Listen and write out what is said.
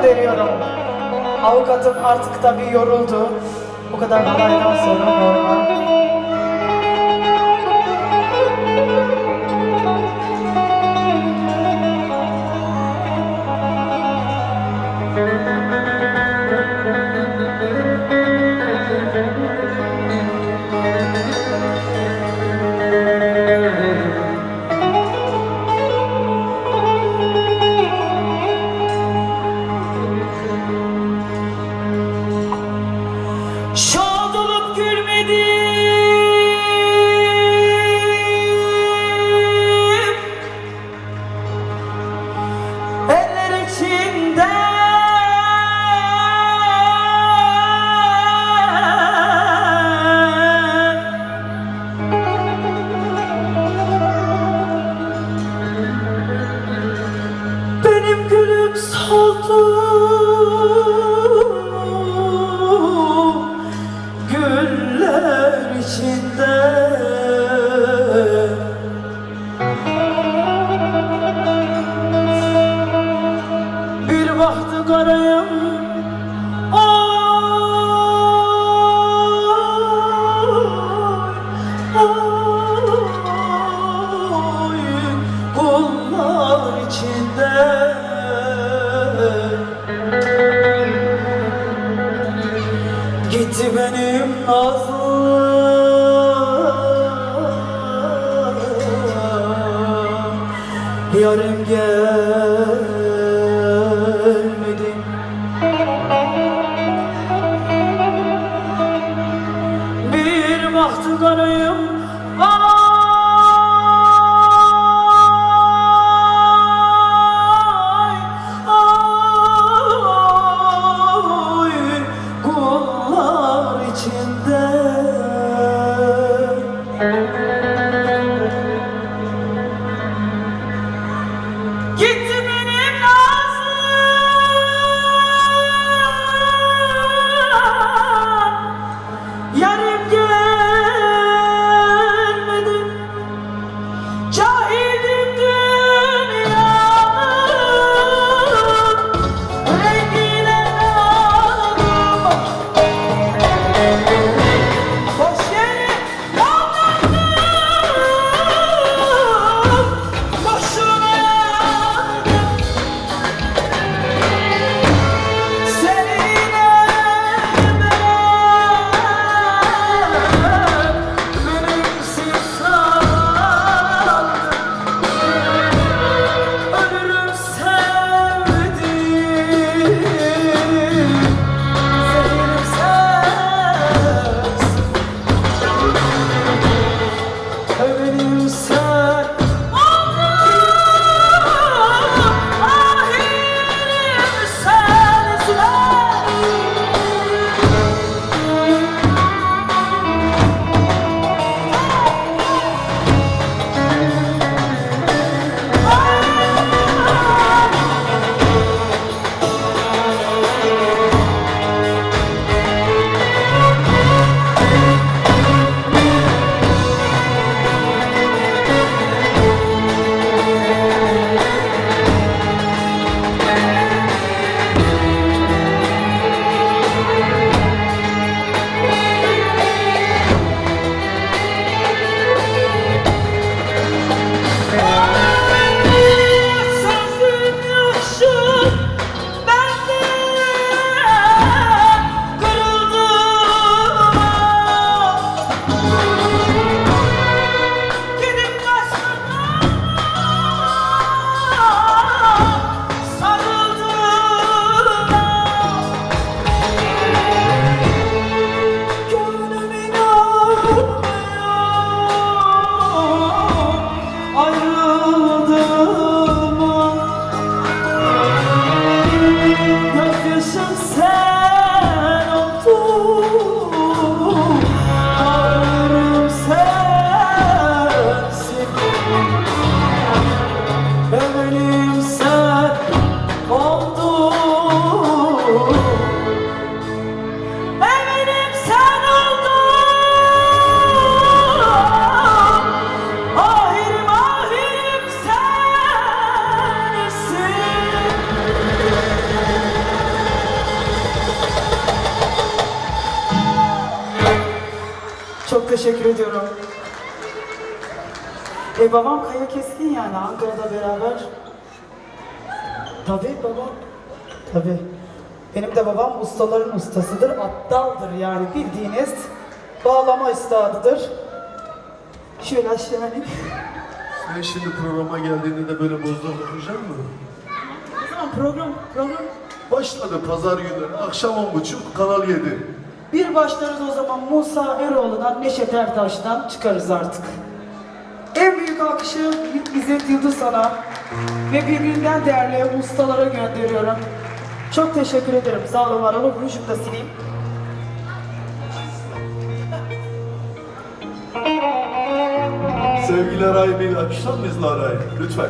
gönderiyorum. Avukatım artık tabii yoruldu. Bu kadar olaydan sonra normal. Şad olup gülmedim, eller içinde benim gülüm soldu. Güller içinde bir bahtı karayım, oy, kullar içinde gitti benim nazlı yarım gelmedi. Bir bahtı karayım, kullar içinde gitti benim nazlı yarim gelmedi. teşekkür ediyorum. Babam Kaya Keskin yani Ankara'da beraber. Tabii babam. Tabii. Benim de babam ustaların ustasıdır, aptaldır yani bildiğiniz bağlama üstadıdır. Şöyle aşağı ineyim. Sen şimdi programa geldiğinde de böyle bozda okuyacak mısın? O zaman program Başladı pazar günleri, akşam 10.30 Kanal 7. bir başlarız o zaman Musa Eroğlu'dan, Neşet Ertaş'tan çıkarız artık. En büyük alkışı İzzet Yıldızhan'a ve birbirinden değerli ustalara gönderiyorum. Çok teşekkür ederim. Sağ olun, var olun. Rujumu da sileyim. Sevgili Aray'ı bir alkışlar mıyız Lara'yı? Lütfen.